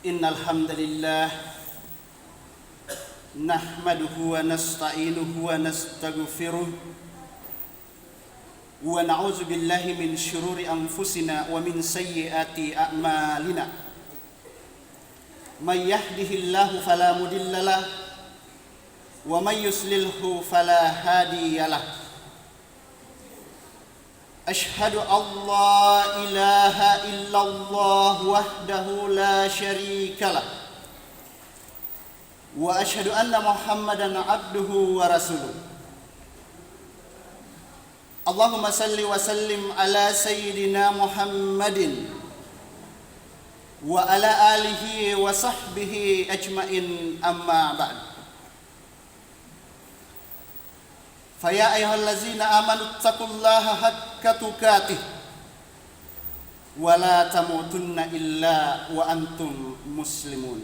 Innal hamdalillah nahmaduhu wa nasta'inuhu wa nastaghfiruh wa na'udzu billahi min syururi anfusina wa min sayyiati a'malina. May yahdihillahu fala mudhillalah wa may yuslilhu fala hadiyalah. Ashhadu an la ilaha illallah wahdahu la syarikalah wa ashhadu anna Muhammadan abduhu wa rasuluh. Allahumma salli wa sallim ala sayyidina Muhammadin wa ala alihi wa sahbihi ajmain, amma ba'd. Faya ayyuhallazina amanu taqullaha haqqa tuqatih wa la tamutunna illa wa antum muslimun.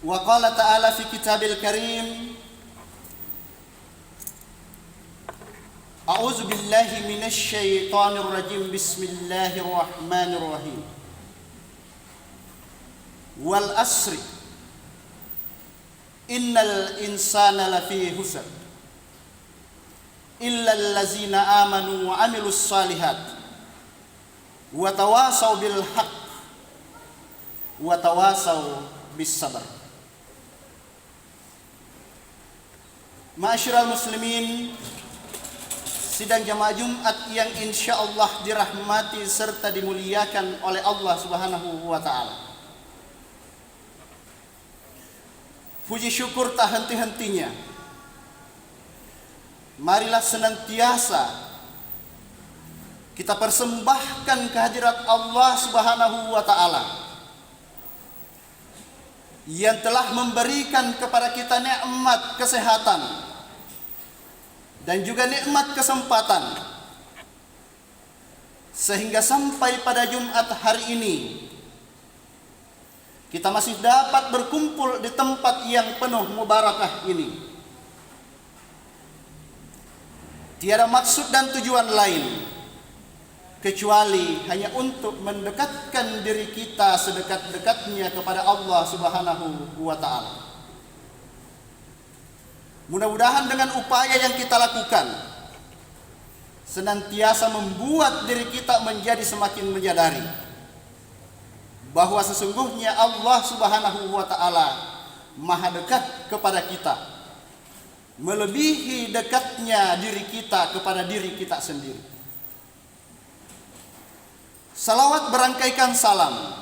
Wa qala ta'ala fi kitabil karim, a'udzu billahi minasy syaithanir rajim, bismillahirrahmanirrahim. Wal asri innal insana lafi husr illa allazina amanu wa amilus salihat wa tawasaw bil haqq wa tawasaw bis sabr. Ma'asyiral muslimin, sidang jamaah Jumat yang insyaallah dirahmati serta dimuliakan oleh Allah Subhanahu wa taala. Puji syukur tak henti-hentinya. Marilah senantiasa kita persembahkan kehadirat Allah Subhanahu wa taala yang telah memberikan kepada kita nikmat kesehatan dan juga nikmat kesempatan, sehingga sampai pada Jumat hari ini kita masih dapat berkumpul di tempat yang penuh mubarakah ini. Tiada maksud dan tujuan lain kecuali hanya untuk mendekatkan diri kita sedekat-dekatnya kepada Allah Subhanahu wa taala. Mudah-mudahan dengan upaya yang kita lakukan senantiasa membuat diri kita menjadi semakin menyadari bahwa sesungguhnya Allah Subhanahu wa taala maha dekat kepada kita, melebihi dekatnya diri kita kepada diri kita sendiri. Salawat berangkaikan salam,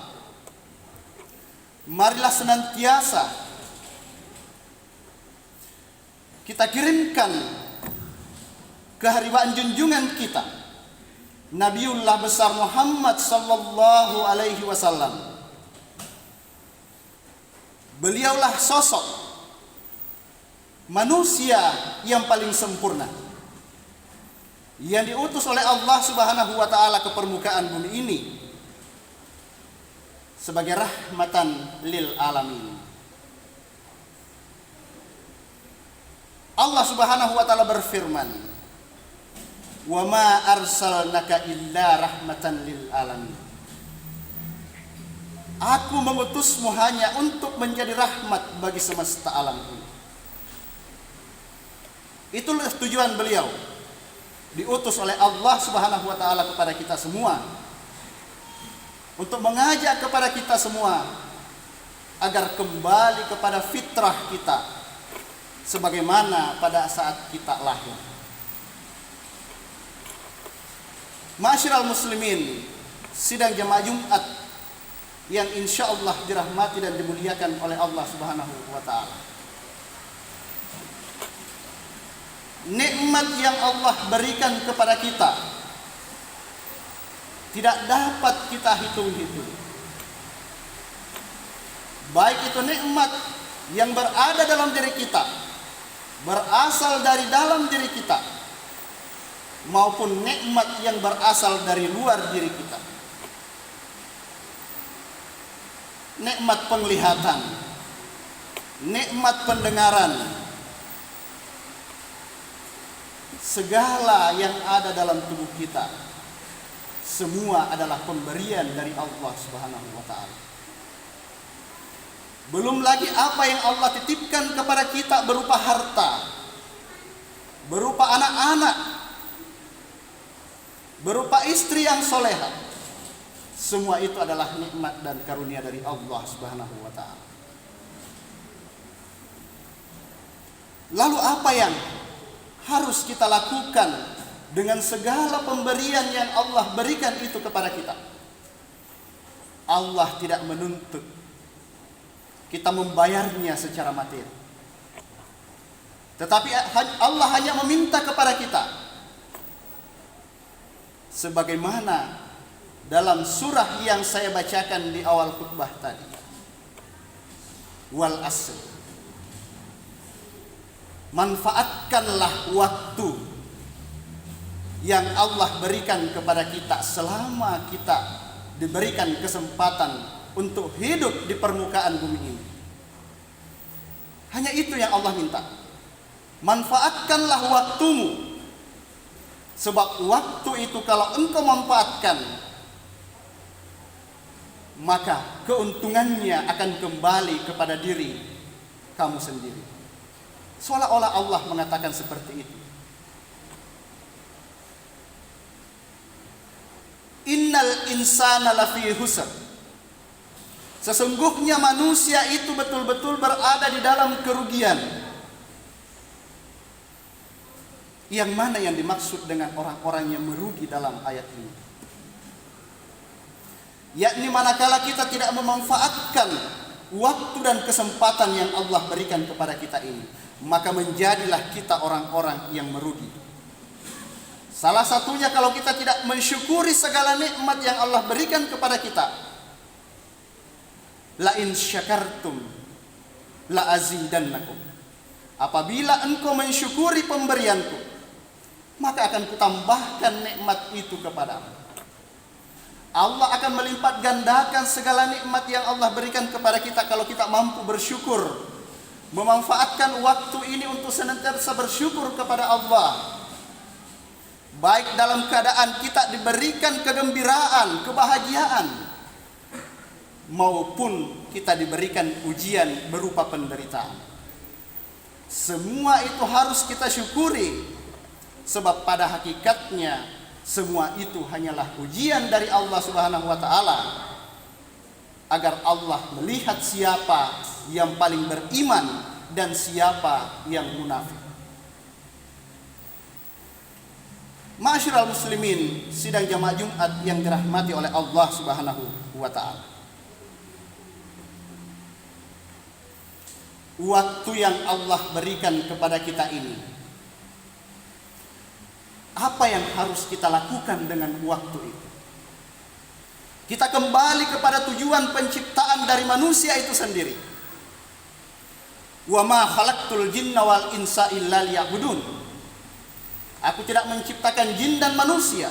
marilah senantiasa kita kirimkan kehariban junjungan kita Nabiullah besar Muhammad sallallahu alaihi wasallam. Beliaulah sosok manusia yang paling sempurna yang diutus oleh Allah Subhanahu wa taala ke permukaan bumi ini sebagai rahmatan lil alamin. Allah Subhanahu wa taala berfirman, "Wa ma arsalnaka illa rahmatan lil alamin." Aku mengutusmu hanya untuk menjadi rahmat bagi semesta alam ini. Itulah tujuan beliau diutus oleh Allah Subhanahu wa taala kepada kita semua, untuk mengajak kepada kita semua agar kembali kepada fitrah kita sebagaimana pada saat kita lahir. Ma'asyiral muslimin, sidang jamaah Jumat yang insyaallah dirahmati dan dimuliakan oleh Allah Subhanahu wa taala. Nikmat yang Allah berikan kepada kita tidak dapat kita hitung-hitung. Baik itu nikmat yang berada dalam diri kita, berasal dari dalam diri kita, maupun nikmat yang berasal dari luar diri kita. Nikmat penglihatan, nikmat pendengaran, segala yang ada dalam tubuh kita, semua adalah pemberian dari Allah Subhanahu wa taala. Belum lagi apa yang Allah titipkan kepada kita berupa harta, berupa anak-anak, berupa istri yang soleha. Semua itu adalah nikmat dan karunia dari Allah Subhanahu wa taala. Lalu apa yang harus kita lakukan dengan segala pemberian yang Allah berikan itu kepada kita? Allah tidak menuntut kita membayarnya secara materi, tetapi Allah hanya meminta kepada kita sebagaimana dalam surah yang saya bacakan di awal khutbah tadi, wal asr, manfaatkanlah waktu yang Allah berikan kepada kita selama kita diberikan kesempatan untuk hidup di permukaan bumi ini. Hanya itu yang Allah minta. Manfaatkanlah waktumu, sebab waktu itu kalau engkau manfaatkan, maka keuntungannya akan kembali kepada diri kamu sendiri. Seolah-olah Allah mengatakan seperti itu. Innal insana lafi husr. Sesungguhnya manusia itu betul-betul berada di dalam kerugian. Yang mana yang dimaksud dengan orang-orang yang merugi dalam ayat ini? Yakni manakala kita tidak memanfaatkan waktu dan kesempatan yang Allah berikan kepada kita ini, maka menjadilah kita orang-orang yang merugi. Salah satunya kalau kita tidak mensyukuri segala nikmat yang Allah berikan kepada kita. La in syakartum la azidannakum. Apabila engkau mensyukuri pemberianku, maka akan kutambahkan nikmat itu kepadamu. Allah akan melipat gandakan segala nikmat yang Allah berikan kepada kita kalau kita mampu bersyukur, memanfaatkan waktu ini untuk senantiasa bersyukur kepada Allah. Baik dalam keadaan kita diberikan kegembiraan, kebahagiaan, maupun kita diberikan ujian berupa penderitaan. Semua itu harus kita syukuri Sebab pada hakikatnya semua itu hanyalah ujian dari Allah Subhanahu wa taala agar Allah melihat siapa yang paling beriman dan siapa yang munafik. Ma'asyiral muslimin, sidang jamaah Jumat yang dirahmati oleh Allah Subhanahu wa taala. Waktu yang Allah berikan kepada kita ini, apa yang harus kita lakukan dengan waktu itu? Kita kembali kepada tujuan penciptaan dari manusia itu sendiri. Wa ma khalaqtul jinna wal insa illa liya'budun. Aku tidak menciptakan jin dan manusia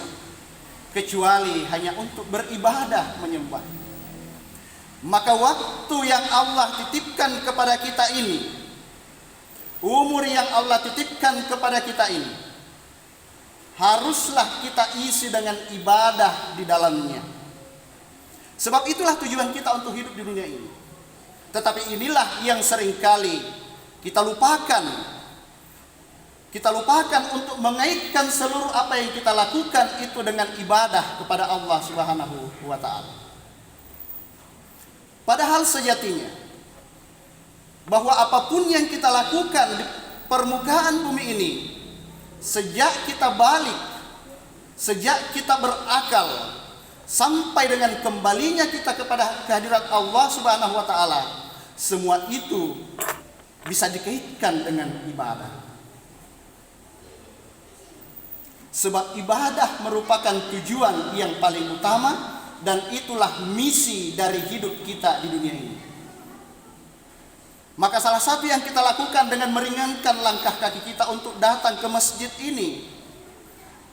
kecuali hanya untuk beribadah menyembah. Maka waktu yang Allah titipkan kepada kita ini, umur yang Allah titipkan kepada kita ini, haruslah kita isi dengan ibadah di dalamnya. Sebab itulah tujuan kita untuk hidup di dunia ini. Tetapi inilah yang seringkali kita lupakan. Kita lupakan untuk mengaitkan seluruh apa yang kita lakukan itu dengan ibadah kepada Allah Subhanahu wa taala. Padahal sejatinya bahwa apapun yang kita lakukan di permukaan bumi ini, sejak kita balik, sejak kita berakal, sampai dengan kembalinya kita kepada kehadirat Allah Subhanahu wa taala, semua itu bisa dikaitkan dengan ibadah. Sebab ibadah merupakan tujuan yang paling utama dan itulah misi dari hidup kita di dunia ini. Maka salah satu yang kita lakukan dengan meringankan langkah kaki kita untuk datang ke masjid ini,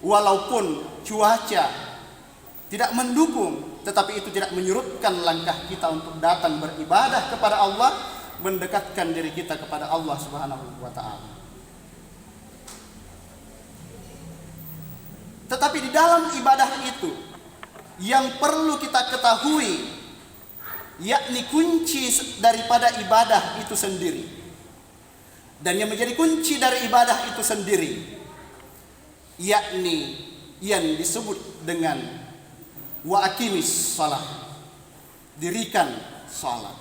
walaupun cuaca tidak mendukung, tetapi itu tidak menyurutkan langkah kita untuk datang beribadah kepada Allah, mendekatkan diri kita kepada Allah Subhanahu wa taala. Tetapi di dalam ibadah itu yang perlu kita ketahui, yakni kunci daripada ibadah itu sendiri, dan yang menjadi kunci dari ibadah itu sendiri, yakni yang disebut dengan wa aqimis shalah, dirikan salat.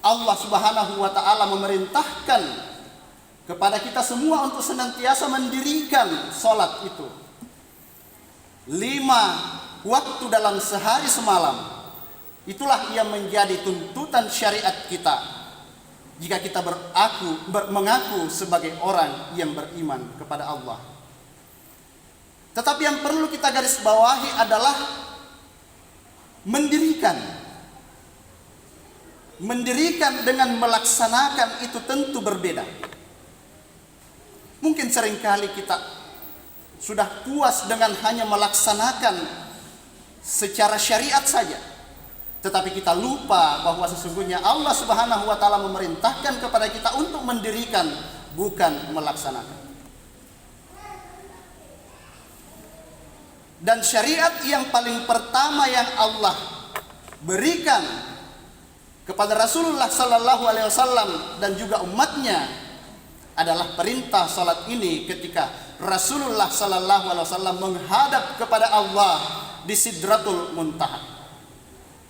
Allah Subhanahu wa taala memerintahkan kepada kita semua untuk senantiasa mendirikan salat itu 5 waktu dalam sehari semalam. Itulah yang menjadi tuntutan syariat kita jika kita mengaku sebagai orang yang beriman kepada Allah. Tetapi yang perlu kita garis bawahi adalah mendirikan dengan melaksanakan itu tentu berbeda. Mungkin seringkali kita sudah puas dengan hanya melaksanakan secara syariat saja, tetapi kita lupa bahwa sesungguhnya Allah Subhanahu wa taala memerintahkan kepada kita untuk mendirikan, bukan melaksanakan. Dan syariat yang paling pertama yang Allah berikan kepada Rasulullah sallallahu alaihi wasallam dan juga umatnya adalah perintah salat ini ketika Rasulullah sallallahu alaihi wasallam menghadap kepada Allah di Sidratul Muntaha.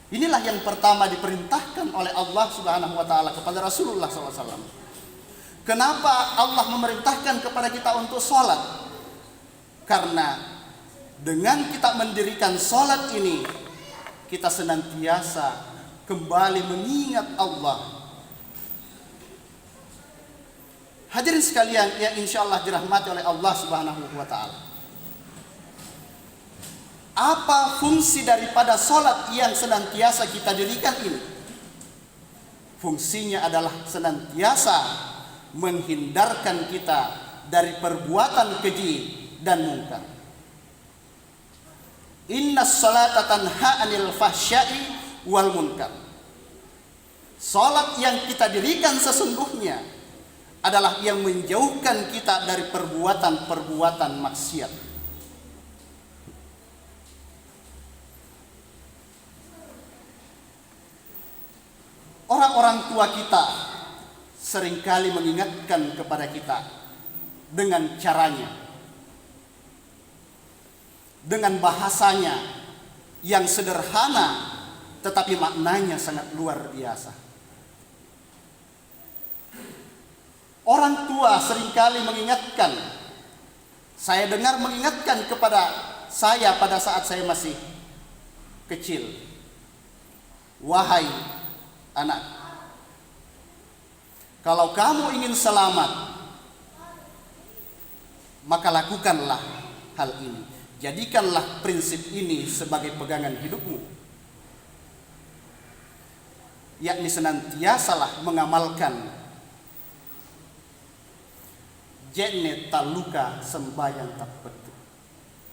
Inilah yang pertama diperintahkan oleh Allah Subhanahu wa taala kepada Rasulullah sallallahu alaihi wasallam. Kenapa Allah memerintahkan kepada kita untuk salat? Karena dengan kita mendirikan salat ini, kita senantiasa kembali mengingat Allah. Hadirin sekalian yang insyaallah dirahmati oleh Allah Subhanahu wa taala. Apa fungsi daripada salat yang senantiasa kita dirikan ini? Fungsinya adalah senantiasa menghindarkan kita dari perbuatan keji dan mungkar. Innas salata tanha 'anil fahsya'i wal munkar. Salat yang kita dirikan sesungguhnya adalah yang menjauhkan kita dari perbuatan-perbuatan maksiat. Orang-orang tua kita seringkali mengingatkan kepada kita dengan caranya, dengan bahasanya yang sederhana tetapi maknanya sangat luar biasa. Orang tua seringkali mengingatkan, saya dengar mengingatkan kepada saya pada saat saya masih kecil, wahai anak, kalau kamu ingin selamat, maka lakukanlah hal ini. Jadikanlah prinsip ini sebagai pegangan hidupmu, yakni senantiasalah mengamalkan jene taluka sembayang tak betul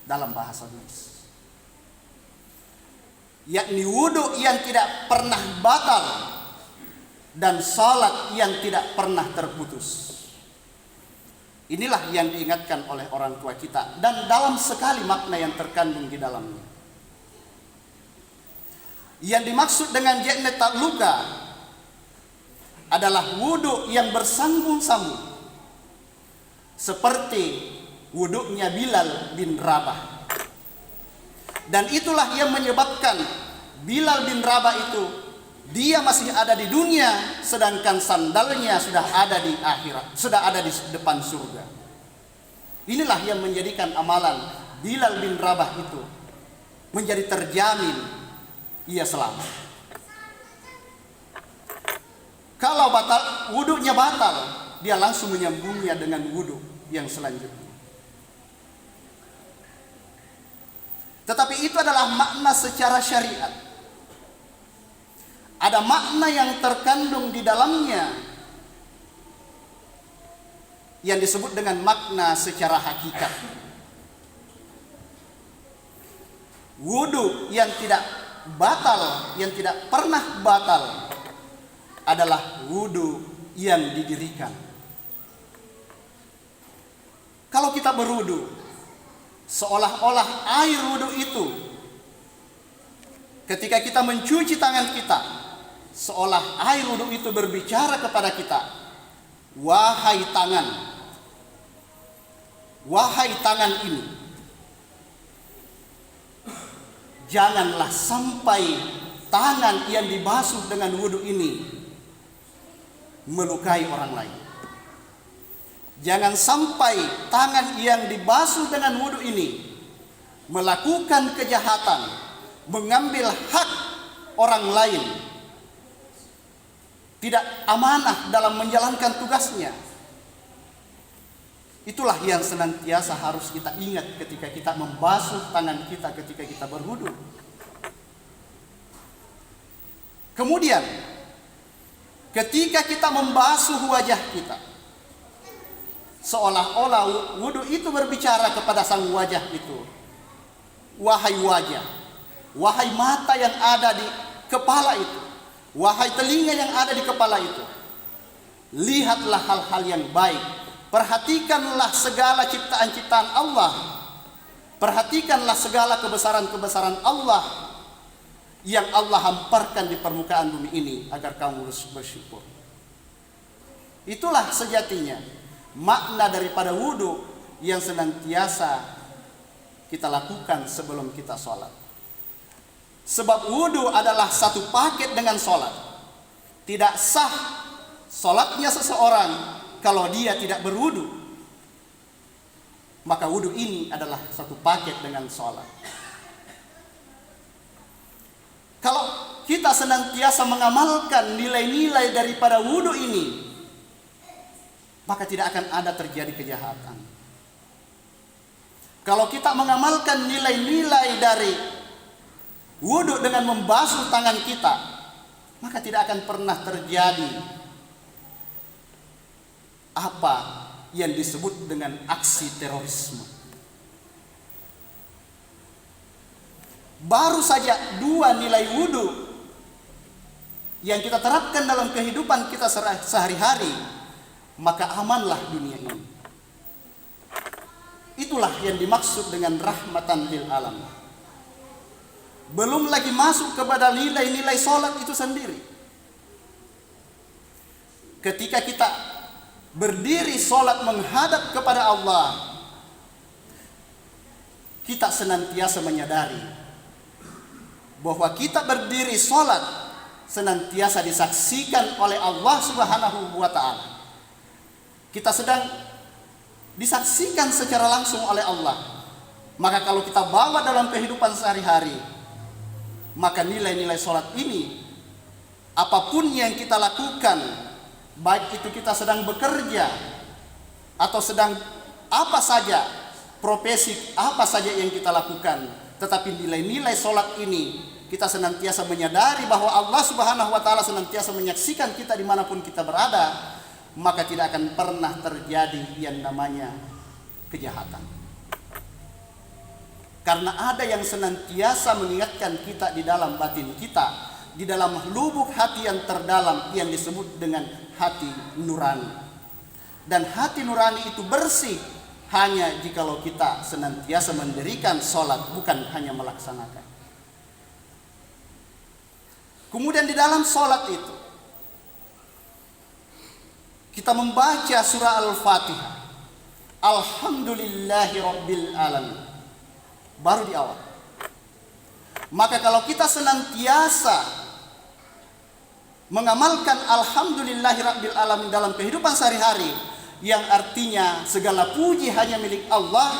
dalam bahasa Inggris, yakni wudhu yang tidak pernah batal dan salat yang tidak pernah terputus. Inilah yang diingatkan oleh orang tua kita, dan dalam sekali makna yang terkandung di dalamnya. Yang dimaksud dengan jene taluka adalah wudhu yang bersambung-sambung, seperti wuduknya Bilal bin Rabah. Dan itulah yang menyebabkan Bilal bin Rabah itu dia masih ada di dunia, sedangkan sandalnya sudah ada di akhirat, sudah ada di depan surga. Inilah yang menjadikan amalan Bilal bin Rabah itu menjadi terjamin ia selamat. Kalau wuduknya batal, dia langsung menyambungnya dengan wudhu yang selanjutnya. Tetapi itu adalah makna secara syariat. Ada makna yang terkandung di dalamnya yang disebut dengan makna secara hakikat. Wudhu yang tidak batal, yang tidak pernah batal adalah wudhu yang didirikan. Kalau kita berwudhu, seolah-olah air wudhu itu ketika kita mencuci tangan kita, seolah air wudhu itu berbicara kepada kita, wahai tangan ini, janganlah sampai tangan yang dibasuh dengan wudhu ini melukai orang lain. Jangan sampai tangan yang dibasuh dengan wudhu ini melakukan kejahatan, mengambil hak orang lain, tidak amanah dalam menjalankan tugasnya. Itulah yang senantiasa harus kita ingat ketika kita membasuh tangan kita ketika kita berwudu. Kemudian ketika kita membasuh wajah kita, seolah-olah wudu itu berbicara kepada sang wajah itu, wahai wajah, wahai mata yang ada di kepala itu, wahai telinga yang ada di kepala itu, lihatlah hal-hal yang baik, perhatikanlah segala ciptaan-ciptaan Allah, perhatikanlah segala kebesaran-kebesaran Allah yang Allah hamparkan di permukaan bumi ini agar kamu bersyukur. Itulah sejatinya makna daripada wudu yang senantiasa kita lakukan sebelum kita sholat. Sebab wudu adalah satu paket dengan sholat. Tidak sah sholatnya seseorang kalau dia tidak berwudu. Maka wudu ini adalah satu paket dengan sholat. Kalau kita senantiasa mengamalkan nilai-nilai daripada wudu ini, maka tidak akan ada terjadi kejahatan. Kalau kita mengamalkan nilai-nilai dari wudu dengan membasuh tangan kita, maka tidak akan pernah terjadi apa yang disebut dengan aksi terorisme. Baru saja dua nilai wudu yang kita terapkan dalam kehidupan kita sehari-hari, maka amanlah dunia ini. Itulah yang dimaksud dengan rahmatan lil alam. Belum lagi masuk kepada nilai-nilai sholat itu sendiri. Ketika kita berdiri sholat menghadap kepada Allah, kita senantiasa menyadari bahwa kita berdiri sholat senantiasa disaksikan oleh Allah Subhanahu wa Ta'ala. Kita sedang disaksikan secara langsung oleh Allah. Maka kalau kita bawa dalam kehidupan sehari-hari, maka nilai-nilai sholat ini, apapun yang kita lakukan, baik itu kita sedang bekerja atau sedang apa saja, profesi apa saja yang kita lakukan, tetapi nilai-nilai sholat ini kita senantiasa menyadari bahwa Allah Subhanahu wa Ta'ala senantiasa menyaksikan kita dimanapun kita berada, maka tidak akan pernah terjadi yang namanya kejahatan. Karena ada yang senantiasa mengingatkan kita di dalam batin kita, di dalam lubuk hati yang terdalam yang disebut dengan hati nurani. Dan hati nurani itu bersih hanya jikalau kita senantiasa mendirikan sholat, bukan hanya melaksanakan. Kemudian di dalam sholat itu kita membaca surah Al-Fatihah, Alhamdulillahi Rabbil Alamin, baru di awal. Maka kalau kita senantiasa mengamalkan Alhamdulillahi Rabbil Alamin dalam kehidupan sehari-hari, yang artinya segala puji hanya milik Allah,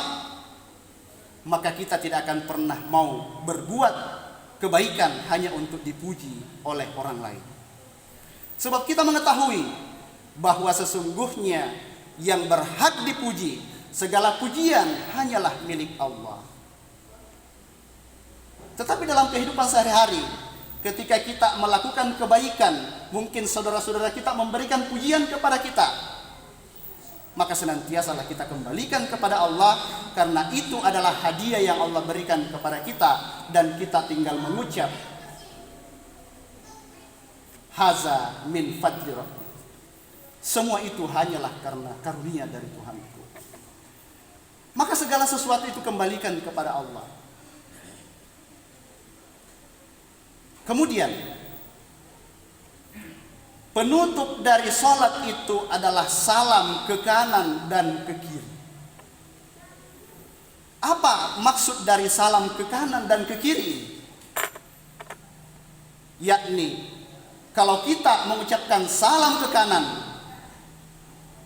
maka kita tidak akan pernah mau berbuat kebaikan hanya untuk dipuji oleh orang lain. Sebab kita mengetahui bahwa sesungguhnya yang berhak dipuji, segala pujian hanyalah milik Allah. Tetapi dalam kehidupan sehari-hari, ketika kita melakukan kebaikan, mungkin saudara-saudara kita memberikan pujian kepada kita, maka senantiasalah kita kembalikan kepada Allah, karena itu adalah hadiah yang Allah berikan kepada kita, dan kita tinggal mengucap haza min fadli rabbi. Semua itu hanyalah karena karunia dari Tuhanku. Maka segala sesuatu itu kembalikan kepada Allah. Kemudian penutup dari sholat itu adalah salam ke kanan dan ke kiri. Apa maksud dari salam ke kanan dan ke kiri? Yakni kalau kita mengucapkan salam ke kanan,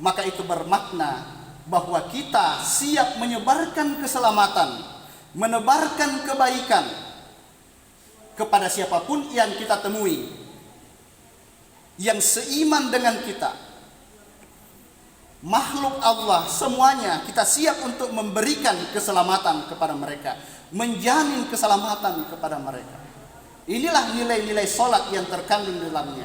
maka itu bermakna bahwa kita siap menyebarkan keselamatan, menebarkan kebaikan kepada siapapun yang kita temui, yang seiman dengan kita. Makhluk Allah semuanya kita siap untuk memberikan keselamatan kepada mereka, menjamin keselamatan kepada mereka. Inilah nilai-nilai sholat yang terkandung di dalamnya.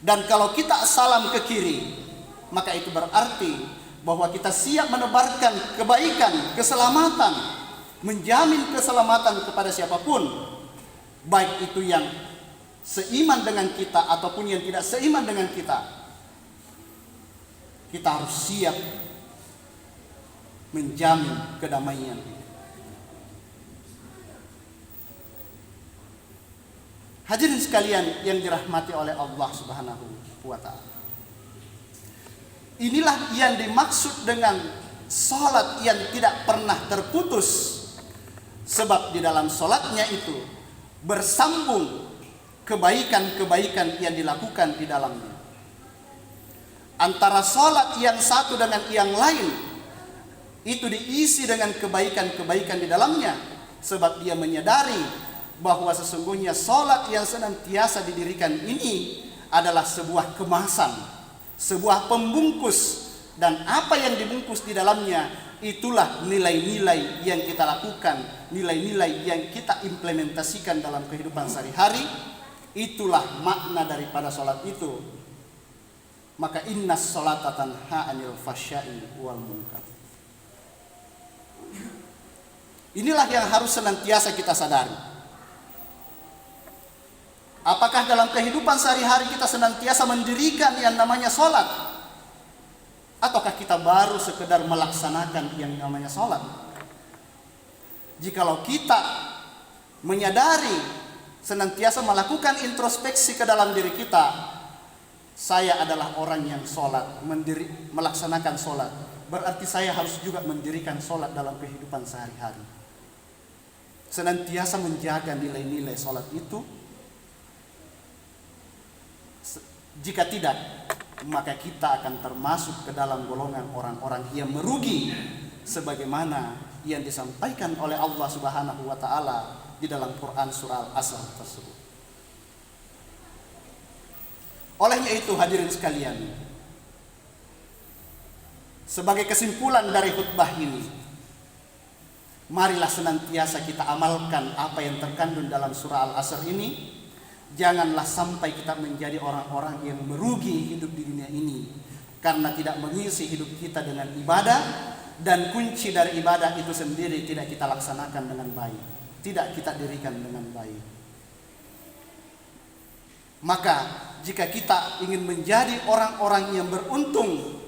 Dan kalau kita salam ke kiri, maka itu berarti bahwa kita siap menebarkan kebaikan, keselamatan, menjamin keselamatan kepada siapapun, baik itu yang seiman dengan kita ataupun yang tidak seiman dengan kita. Kita harus siap menjamin kedamaian. Hadirin sekalian yang dirahmati oleh Allah Subhanahu wa Ta'ala, inilah yang dimaksud dengan salat yang tidak pernah terputus, sebab di dalam salatnya itu bersambung kebaikan-kebaikan yang dilakukan di dalamnya. Antara salat yang satu dengan yang lain itu diisi dengan kebaikan-kebaikan di dalamnya, sebab dia menyadari bahwa sesungguhnya salat yang senantiasa didirikan ini adalah sebuah kemasan, sebuah pembungkus, dan apa yang dibungkus di dalamnya itulah nilai-nilai yang kita lakukan, nilai-nilai yang kita implementasikan dalam kehidupan sehari-hari. Itulah makna daripada salat itu. Maka innas salata tanha 'anil fahsya'i wal munkar. Inilah yang harus senantiasa kita sadari. Apakah dalam kehidupan sehari-hari kita senantiasa mendirikan yang namanya salat, ataukah kita baru sekedar melaksanakan yang namanya salat? Jikalau kita menyadari, senantiasa melakukan introspeksi ke dalam diri kita, saya adalah orang yang sholat, melaksanakan sholat, berarti saya harus juga mendirikan sholat dalam kehidupan sehari-hari. Senantiasa menjaga nilai-nilai sholat itu. Jika tidak, maka kita akan termasuk ke dalam golongan orang-orang yang merugi, sebagaimana yang disampaikan oleh Allah Subhanahu wa taala di dalam Quran surah Al-Asr tersebut. Olehnya itu, hadirin sekalian, sebagai kesimpulan dari khutbah ini, marilah senantiasa kita amalkan apa yang terkandung dalam surah Al-Asr ini. Janganlah sampai kita menjadi orang-orang yang merugi hidup di dunia ini karena tidak mengisi hidup kita dengan ibadah, dan kunci dari ibadah itu sendiri tidak kita laksanakan dengan baik, tidak kita dirikan dengan baik. Maka jika kita ingin menjadi orang-orang yang beruntung,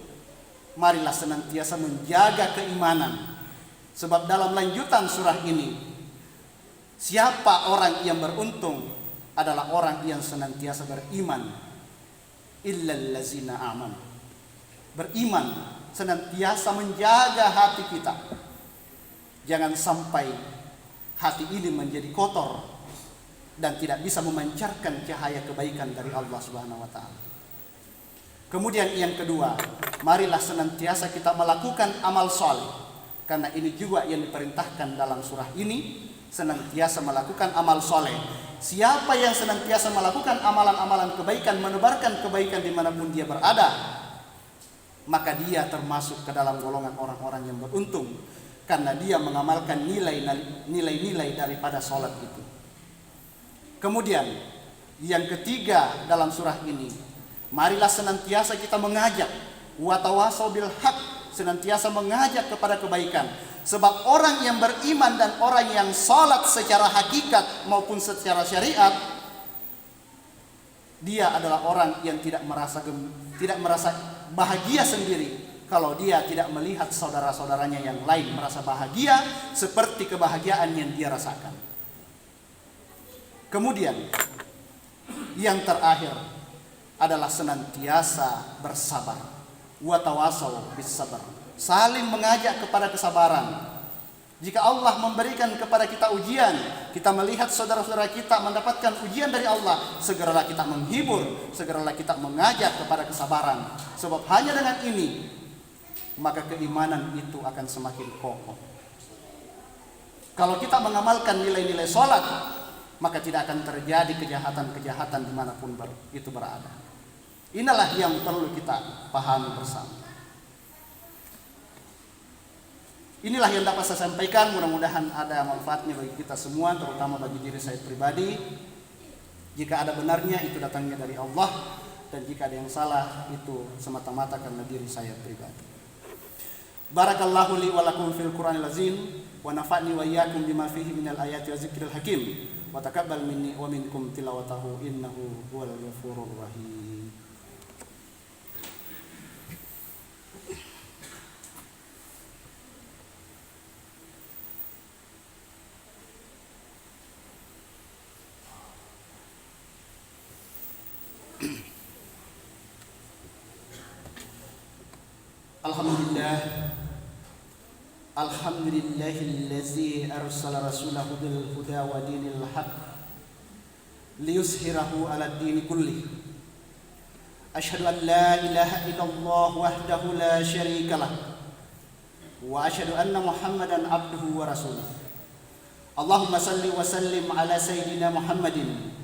marilah senantiasa menjaga keimanan. Sebab dalam lanjutan surah ini, siapa orang yang beruntung adalah orang yang senantiasa beriman. Illal ladzina amanu. Beriman, senantiasa menjaga hati kita. Jangan sampai hati ini menjadi kotor dan tidak bisa memancarkan cahaya kebaikan dari Allah Subhanahu wa taala. Kemudian yang kedua, marilah senantiasa kita melakukan amal saleh. Karena ini juga yang diperintahkan dalam surah ini, senantiasa melakukan amal saleh. Siapa yang senantiasa melakukan amalan-amalan kebaikan, menebarkan kebaikan dimanapun dia berada, maka dia termasuk ke dalam golongan orang-orang yang beruntung, karena dia mengamalkan nilai-nilai daripada sholat itu. Kemudian yang ketiga dalam surah ini, marilah senantiasa kita mengajak, watawasau bil haq, senantiasa mengajak kepada kebaikan. Sebab orang yang beriman dan orang yang sholat secara hakikat maupun secara syariat, dia adalah orang yang tidak merasa bahagia sendiri kalau dia tidak melihat saudara-saudaranya yang lain merasa bahagia seperti kebahagiaan yang dia rasakan. Kemudian yang terakhir adalah senantiasa bersabar. Watawasau bis sabar. Saling mengajak kepada kesabaran. Jika Allah memberikan kepada kita ujian, kita melihat saudara-saudara kita mendapatkan ujian dari Allah, segeralah kita menghibur, segeralah kita mengajak kepada kesabaran. Sebab hanya dengan ini, maka keimanan itu akan semakin kokoh. Kalau kita mengamalkan nilai-nilai sholat, maka tidak akan terjadi kejahatan-kejahatan dimanapun itu berada. Inilah yang perlu kita pahami bersama. Inilah yang dapat saya sampaikan, mudah-mudahan ada manfaatnya bagi kita semua, terutama bagi diri saya pribadi. Jika ada benarnya itu datangnya dari Allah, dan jika ada yang salah itu semata-mata karena diri saya pribadi. Barakallahu li wa lakum fil Qur'anil azim, wa nafa'ni wa iyyakum bima fihi minal ayati wa zikril hakim, wa taqabbal minni wa minkum tilawatahu innahu huwal ghafurur rahim. Alhamdulillahillazi arsala rasulahu bil huda wa dinil haq liyuzhirahu 'alad dini kullih. Asyhadu an la ilaha illallah wahdahu la syarika lah wa asyhadu anna Muhammadan abduhu wa rasuluh. Allahumma salli wa sallim ala sayyidina Muhammadin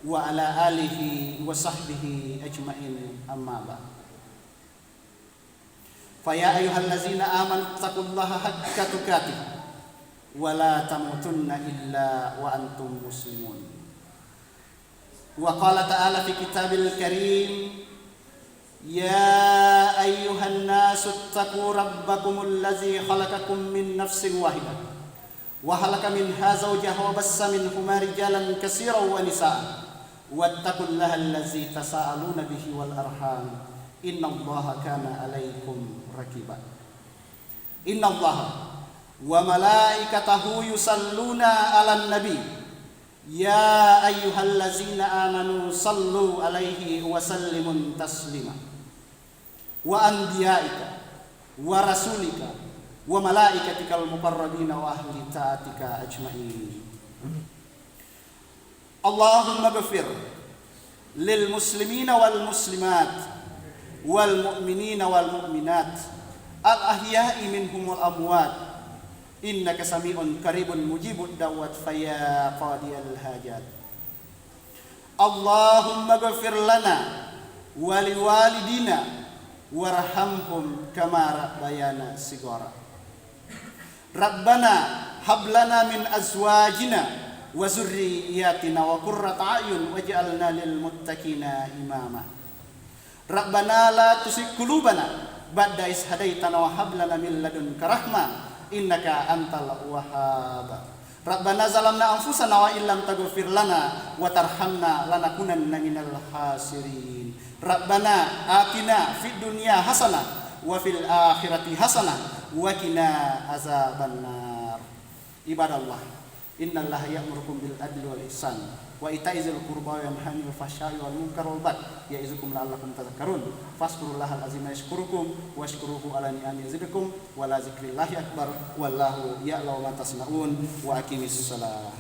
wa ala alihi wa sahbihi ajma'in, amma ba'd. Faya ayyuhallazina amanu taqullaha haqqa tuqatih wa la tamutunna illa wa antum muslimun. Wa qala ta'ala fi kitabil karim, ya ayyuhan nasu taqu rabbakumul ladzi khalaqakum min nafsin wahidah wa khalaqa minha zawjaha wa bassa minhuma rijalan katsiran wa nisaa wattaqullaha allazi tasaaluna bihi wal arham innallaha kana 'alaikum raqiba. Innallaha wa malaikatahu yusalluna 'alan nabi Ya ayyuhallazina amanu sallu alaihi wa sallimun taslima. Wa anbiya'ika wa rasulika wa malaikatikal muqarrabina wa ahli ta'atika ajma'in. Allahumma ghafir lil muslimina wal muslimat wal mu'minina wal mu'minat al ahya'i minhum wal amwat innaka sami'un qaribun mujibud da'wat faya qadiyal hajat. Allahumma ghafir lana wa liwalidina warhamhum kama rabbayana shighara. Rabbana hab lana min azwajina wa zurriyyatina wa qurrata a'yun waj'alna lil muttaqina imama. Rabbana la tuzigh qulubana ba'da idh hadaitana wa hab lana min ladunka rahmah innaka antal wahhab. Rabbana zalamna anfusana wa illam taghfir lana wa tarhamna lanakunanna minal khasirin. Rabbana atina fid dunya hasanah wa fil akhirati hasanah wa qina azabannar. Ibadallah, innallaha ya'murukum bil adli wal ihsan wa ita'i dzil qurba wa yanha 'anil fahsya'i wal munkari wal baghi ya'izukum la'allakum tadhakkarun. Fazkurullahal azima yashkurukum washkuruhu 'ala ni'amihi yazidkum wa la dzikrillahi akbar wallahu ya'lamu ma tasna'un wa aqimis shalah.